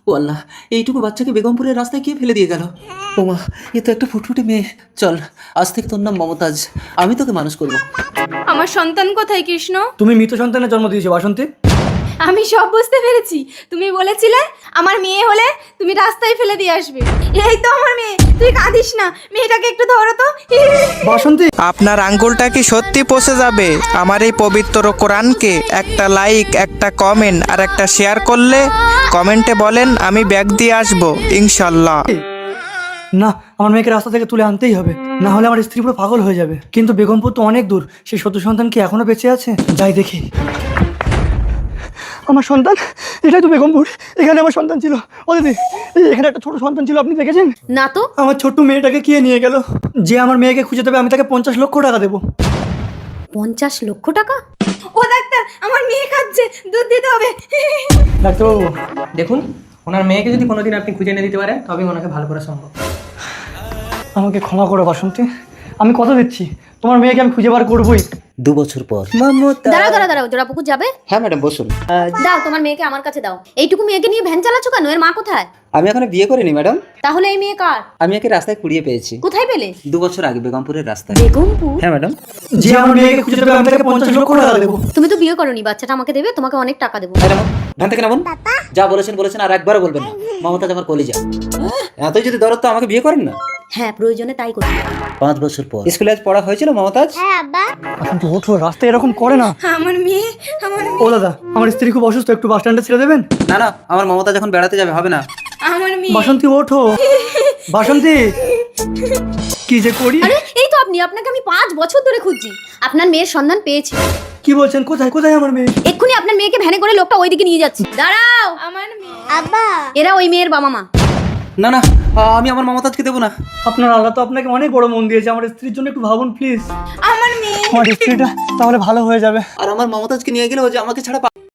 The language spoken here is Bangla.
ও আল্লাহ, এইটুকু বাচ্চাকে বেগমপুরের রাস্তায় কে ফেলে দিয়ে গেল? ও মা, এ তো একটা ফুটফুটে মেয়ে। চল, আজ থেকে তোর নাম মমতাজ, আমি তোকে মানুষ করব। আমার সন্তান কোথায় কৃষ্ণ? তুমি মৃত সন্তানের জন্ম দিয়েছো বাসন্তী। আমি সব বুঝতে পেরেছি। তুমি বলেছিলে আমার মেয়ে হলে তুমি রাস্তায় ফেলে দিয়ে আসবে। এই তো আমার মেয়ে, তুই কাঁদিস না, মেয়েটাকে একটু ধরো তো। বাসন্তী, আপনার আঙ্গুলটা কি সত্যি পচে যাবে আমার এই পবিত্র কোরআনকে? একটা লাইক, একটা কমেন্ট আর একটা শেয়ার করলে কমেন্টে বলেন আমি ব্যাগ দিয়ে আসবো ইনশাল্লাহ। না, আমার মেয়েকে রাস্তা থেকে তুলে আনতেই হবে, না হলে আমার স্ত্রী পুরো পাগল হয়ে যাবে। কিন্তু বেগমপুর তো অনেক দূর, সেই সত্য সন্তান কি এখনো বেঁচে আছে? যাই দেখি। আমার সন্তান, এটাই তো বেগমপুর, এখানে আমার সন্তান ছিল। ও দিদি, এখানে একটা ছোট সন্তান ছিল, আপনি দেখেছেন? না তো। আমার ছোট্ট মেয়েটাকে কে নিয়ে গেল? যে আমার মেয়েকে খুঁজে দেবে আমি তাকে 50 লক্ষ টাকা দেবো। 50 লক্ষ টাকা? ও ডাক্তার, আমার মেয়ে কাঁদছে, দুধ দিতে হবে। ডাক্তারবাবু, দেখুন, ওনার মেয়েকে যদি কোনোদিন আপনি খুঁজে এনে দিতে পারেন তবে ওনাকে ভালো করা সম্ভব। আমাকে ক্ষমা করো বাসন্তী, আমি কথা দিচ্ছি তোমার মেয়েকে আমি খুঁজে বার করবোই। 2 বছর পর। দাঁড়াও, জোড়াপুকুর যাবে? হ্যাঁ ম্যাডাম, বসুন। দাও তোমার মেয়েকে আমার কাছে দাও। এইটুকু মেয়েকে নিয়ে ভ্যান চালাচ্ছ কেন? এর মা কোথায়? আমি এখনো বিয়ে করিনি ম্যাডাম, তাহলে এই মেয়ে কার? আমি একে রাস্তায় কুড়িয়ে পেয়েছি। কোথায় পেলে? 2 বছর আগে বেগমপুরের রাস্তায়। বেগমপুর? হ্যাঁ ম্যাডাম। যে আমার মেয়েকে খুঁজে দেবে আমি তাকে 50 লক্ষ টাকা দেবো। তুমি তো বিয়ে করোনি, বাচ্চাটা আমাকে দেবে, তোমাকে অনেক টাকা দেবো। ধ্যান থেকে নামুন। যা বলেছেন আর একবারও বলবেন না। মমতাজ আমার কলিজা। এতই যদি দরদ তো আমাকে বিয়ে করেন না। হ্যাঁ, প্রয়োজনে তাই করবে। 5 বছর পর। স্কুলে আজ পড়া হয়েছিল মমতাজ? বাসন্তী ওঠো, রাস্তায় এরকম করে না। আমার মেয়ে, আমার ও দাদা, আমার স্ত্রী খুব অসুস্থ, একটু বাস স্ট্যান্ডে ছেড়ে দেবেন? না না, আমার মমতাজ এখন বেড়াতে যাবে, হবে না। আমার মেয়ে। বাসন্তী ওঠো, বাসন্তী, কি যে করি। আরে এই তো আপনি, আপনাকে আমি 5 বছর ধরে খুঁজছি। আপনার মেয়ের সন্ধান পেয়েছি। কি বলছেন? কোথায় কোথায় আমার মেয়ে? এক্ষুনি আপনার মেয়েকে ভ্যানে করে লোকটা ওইদিকে নিয়ে যাচ্ছে। দাঁড়াও, আমার মেয়ে। আব্বা, এরা ওই মেয়ের বাবা মা। না না, আমি আমার মমতাজকে দেবো না। আপনার আল্লাহ তো আপনাকে অনেক বড় মন দিয়েছে, আমার স্ত্রীর জন্য একটু ভাবুন প্লিজ। আমার মেয়ে। আমার স্ত্রীটা তাহলে ভালো হয়ে যাবে। আর আমার মমতাজকে নিয়ে গেলে ও যে আমাকে ছাড়া